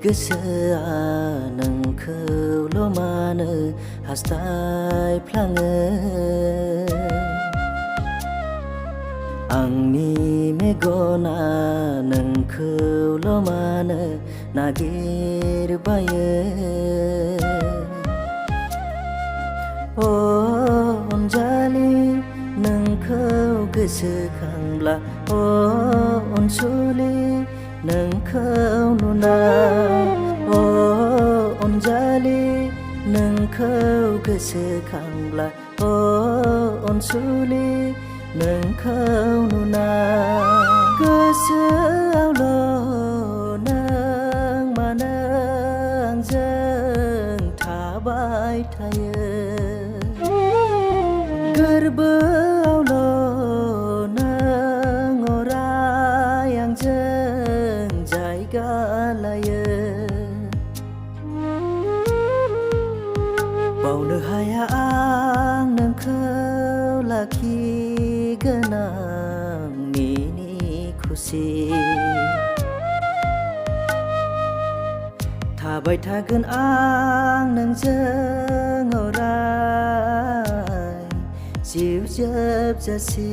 गोसोआ नोंखौल' मानो हास्थायफ्लाङो आंनि मेगना नोंखौल' मानो नागिरबायो अ अनजालि नोंखौ गोसोखांब्ला अ अनसुलि नोंखौ नुना अ अनजालि नोंखौ गोसोखांब्ला अ अनसुलि नोंखौ नुना गोसोआवल' नों मानो आंजों थाबाय थायो गोरबोआवल' नों अराय आंजों जायगा लायो बावनो हाया आं नोंखौ लाखिगोन आं मिनि खुसि थाबाय थागोन आं नोंजों अराय जिउ जोबजासे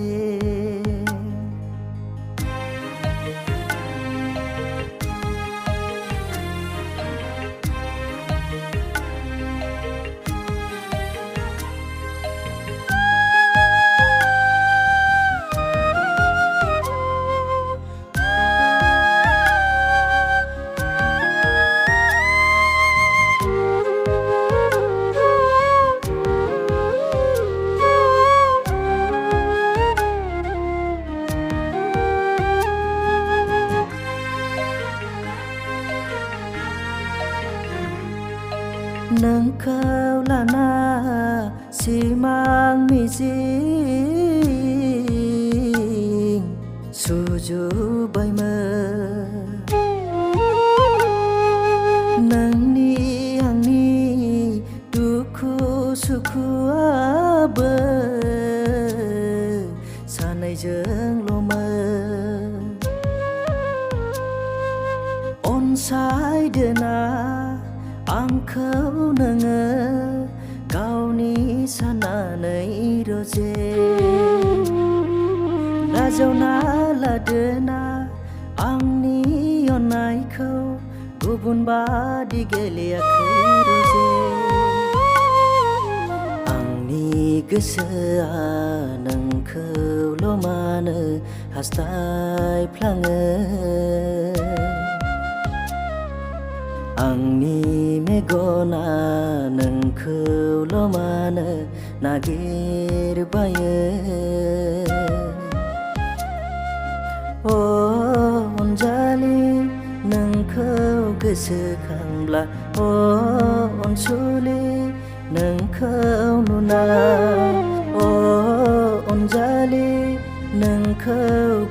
नोंखौ लाना सिमां मिजिं सुजुबायमोन नोंनि आंनि दुखु सुखुआबो सानैजोंल'मोन अनसायदोना आंखौ नोङो गावनि साननानै रजे नाजावना लादोना आंनि अननायखौ गुबुन बादि गेलेयाखै रजे आंनि गोसोआ नोंखौल' मानो हास्थायफ्लाङो आंनि मेगना नोंखौल' मानो नागिरबायो अ अनजालि नोंखौ गोसोखांब्ला अ अनसुलि नोंखौ नुना अ अनजालि नोंखौ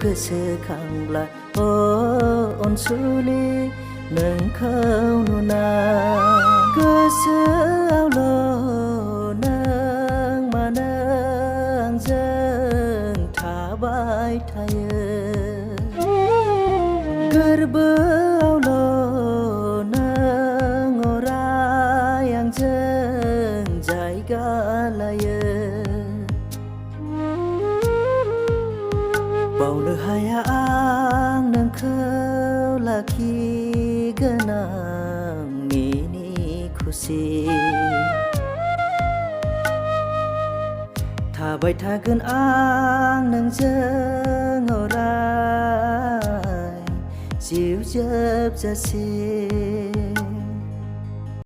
गोसोखांब्ला अ अनसुलि नोंखौ नुना गोसोआवल' नों मानो आंजों थाबाय थायो गोरबोआवल' नों अराय आंजों जायगा लायो बावनो हाया आं नोंखौ लाखिगोन आं मिनि खुसि थाबाय थागोन आं नोंजों अराय जिउ जोबजासे